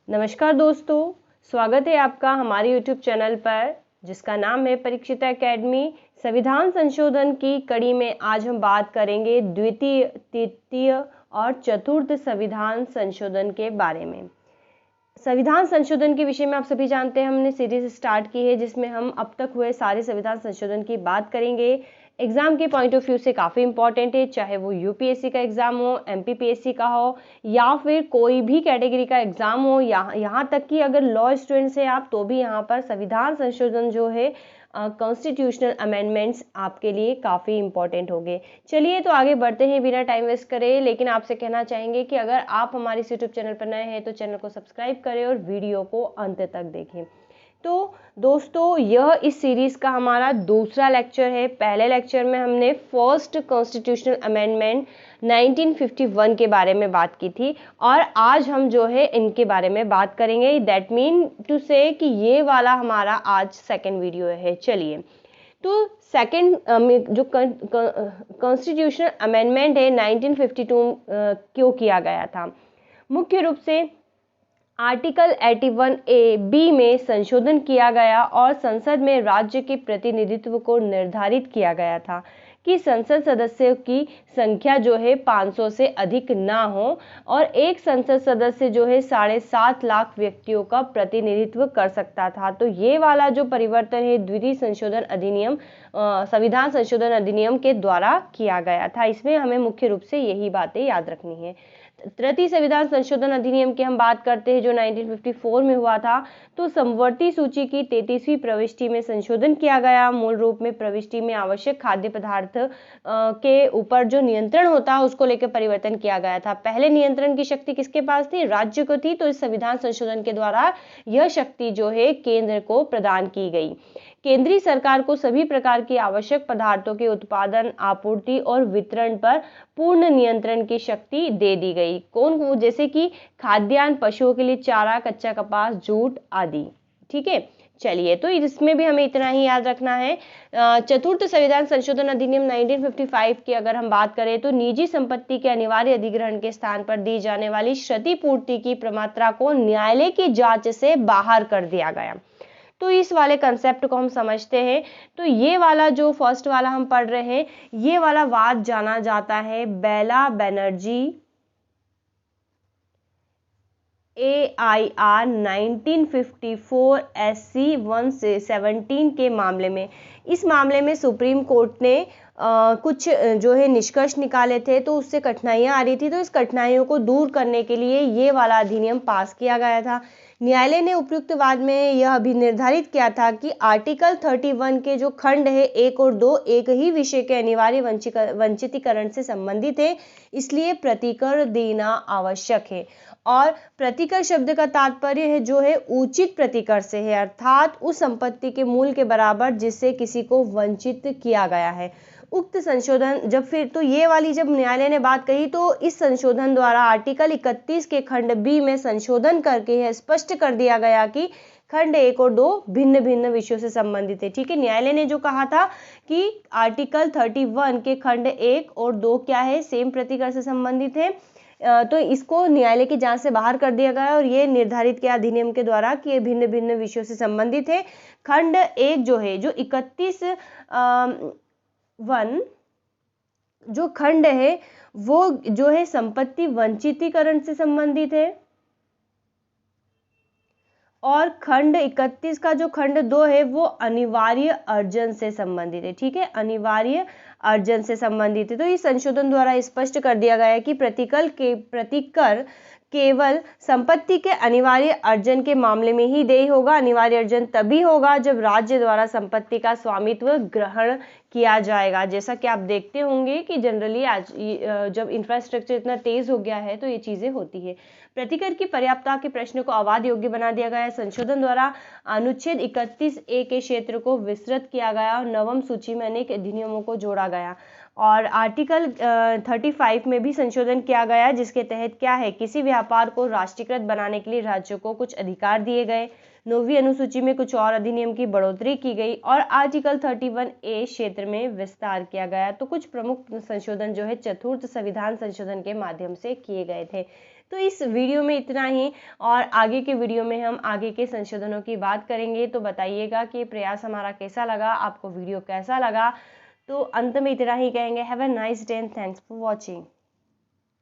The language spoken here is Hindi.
नमस्कार दोस्तों, स्वागत है आपका हमारे YouTube चैनल पर जिसका नाम है परीक्षिता एकेडमी। संविधान संशोधन की कड़ी में आज हम बात करेंगे द्वितीय, तृतीय और चतुर्थ संविधान संशोधन के बारे में। संविधान संशोधन के विषय में आप सभी जानते हैं, हमने सीरीज स्टार्ट की है जिसमें हम अब तक हुए सारे संविधान संशोधन की बात करेंगे। एग्जाम के पॉइंट ऑफ व्यू से काफ़ी इंपॉर्टेंट है, चाहे वो यूपीएससी का एग्जाम हो, एमपीपीएससी का हो या फिर कोई भी कैटेगरी का एग्जाम हो, यहाँ तक कि अगर लॉ स्टूडेंट्स हैं आप तो भी यहाँ पर संविधान संशोधन जो है कॉन्स्टिट्यूशनल अमेंडमेंट्स आपके लिए काफ़ी इंपॉर्टेंट होंगे। चलिए तो आगे बढ़ते हैं बिना टाइम वेस्ट करे, लेकिन आपसे कहना चाहेंगे कि अगर आप हमारे इस यूट्यूब चैनल पर नए हैं तो चैनल को सब्सक्राइब करें और वीडियो को अंत तक देखें। तो दोस्तों, यह इस सीरीज का हमारा दूसरा लेक्चर है। पहले लेक्चर में हमने फर्स्ट कॉन्स्टिट्यूशनल अमेंडमेंट 1951 के बारे में बात की थी और आज हम जो है इनके बारे में बात करेंगे। दैट मीन टू से कि ये वाला हमारा आज सेकंड वीडियो है। चलिए, तो सेकंड जो कॉन्स्टिट्यूशनल अमेंडमेंट है 1952 क्यों किया गया था? मुख्य रूप से आर्टिकल 81A(b) में संशोधन किया गया और संसद में राज्य के प्रतिनिधित्व को निर्धारित किया गया था कि संसद सदस्यों की संख्या जो है 500 से अधिक ना हो और एक संसद सदस्य जो है 7.5 लाख व्यक्तियों का प्रतिनिधित्व कर सकता था। तो ये वाला जो परिवर्तन है द्वितीय संशोधन अधिनियम संविधान संशोधन अधिनियम के द्वारा किया गया था। इसमें हमें मुख्य रूप से यही बातें याद रखनी है। तृतीय संविधान संशोधन अधिनियम की हम बात करते हैं जो 1954 में हुआ था। तो समवर्ती सूची की 33वीं प्रविष्टि में संशोधन किया गया। मूल रूप में प्रविष्टि में आवश्यक खाद्य पदार्थ के ऊपर जो नियंत्रण होता है उसको लेकर परिवर्तन किया गया था। पहले नियंत्रण की शक्ति किसके पास थी? राज्य को थी। तो इस संविधान संशोधन के द्वारा यह शक्ति जो है केंद्र को प्रदान की गई। केंद्रीय सरकार को सभी प्रकार की आवश्यक पदार्थों के उत्पादन, आपूर्ति और वितरण पर पूर्ण नियंत्रण की शक्ति दे दी गई। कौन? जैसे कि खाद्यान्न, पशुओं के लिए चारा, कच्चा कपास, जूट आदि। ठीक है, चलिए, तो इसमें भी हमें इतना ही याद रखना है। चतुर्थ संविधान संशोधन अधिनियम 1955 की अगर हम बात करें तो निजी संपत्ति के अनिवार्य अधिग्रहण के स्थान पर दी जाने वाली क्षतिपूर्ति की प्रमात्रा को न्यायालय की जांच से बाहर कर दिया गया। तो इस वाले कंसेप्ट को हम समझते हैं। तो ये वाला जो फर्स्ट वाला हम पढ़ रहे हैं, ये वाला वाद जाना जाता है बेला बनर्जी AIR 1954 SC 117 के मामले में। इस मामले में सुप्रीम कोर्ट ने कुछ जो है निष्कर्ष निकाले थे, तो उससे कठिनाइयां आ रही थी। तो इस कठिनाइयों को दूर करने के लिए ये वाला अधिनियम पास किया गया था। न्यायालय ने उपयुक्त वाद में यह भी निर्धारित किया था कि आर्टिकल 31 के जो खंड है 1 और 2 एक ही विषय के अनिवार्य वंचितीकरण से संबंधित है, इसलिए प्रतिकर देना आवश्यक है। और प्रतिकर शब्द का तात्पर्य है जो है उचित प्रतिकर से है, अर्थात उस संपत्ति के मूल्य के बराबर जिससे किसी को वंचित किया गया है। उक्त संशोधन तो ये वाली जब न्यायालय ने बात कही तो इस संशोधन द्वारा आर्टिकल 31 के खंड B में संशोधन करके यह स्पष्ट कर दिया गया कि खंड 1 और 2 भिन्न भिन्न विषयों से संबंधित है। ठीक है, न्यायालय ने जो कहा था कि आर्टिकल 31 के खंड 1 और 2 क्या है? सेम प्रतिकर से संबंधित है। तो इसको न्यायालय की जांच से बाहर कर दिया गया और ये निर्धारित किया अधिनियम के द्वारा कि ये भिन्न भिन्न विषयों से संबंधित है। खंड 1 जो है, जो 31 जो खंड है वो जो है संपत्ति वंचितीकरण से संबंधित है और खंड 31 का जो खंड 2 है वो अनिवार्य अर्जन से संबंधित है। ठीक है, अनिवार्य अर्जन से संबंधित है। तो इस संशोधन द्वारा स्पष्ट कर दिया गया है कि प्रतिकर केवल संपत्ति के अनिवार्य अर्जन के मामले में ही देय होगा। अनिवार्य अर्जन तभी होगा जब राज्य द्वारा संपत्ति का स्वामित्व ग्रहण किया जाएगा। जैसा कि आप देखते होंगे कि जनरली आज जब इंफ्रास्ट्रक्चर इतना तेज हो गया है तो ये चीजें होती है। प्रतिकर की पर्याप्तता के प्रश्न को अवाद योग्य बना दिया गया है। संशोधन द्वारा अनुच्छेद 31A के क्षेत्र को विस्तृत किया गया और नवम सूची में अनेक अधिनियमों को जोड़ा गया और आर्टिकल 35 में भी संशोधन किया गया जिसके तहत क्या है, किसी व्यापार को राष्ट्रीयकृत बनाने के लिए राज्यों को कुछ अधिकार दिए गए। 9वीं अनुसूची में कुछ और अधिनियम की बढ़ोतरी की गई और आर्टिकल 31A क्षेत्र में विस्तार किया गया। तो कुछ प्रमुख संशोधन जो है चतुर्थ संविधान संशोधन के माध्यम से किए गए थे। तो इस वीडियो में इतना ही, और आगे के वीडियो में हम आगे के संशोधनों की बात करेंगे। तो बताइएगा कि प्रयास हमारा कैसा लगा, आपको वीडियो कैसा लगा। तो अंत में इतना ही कहेंगे, have a nice day and thanks for watching.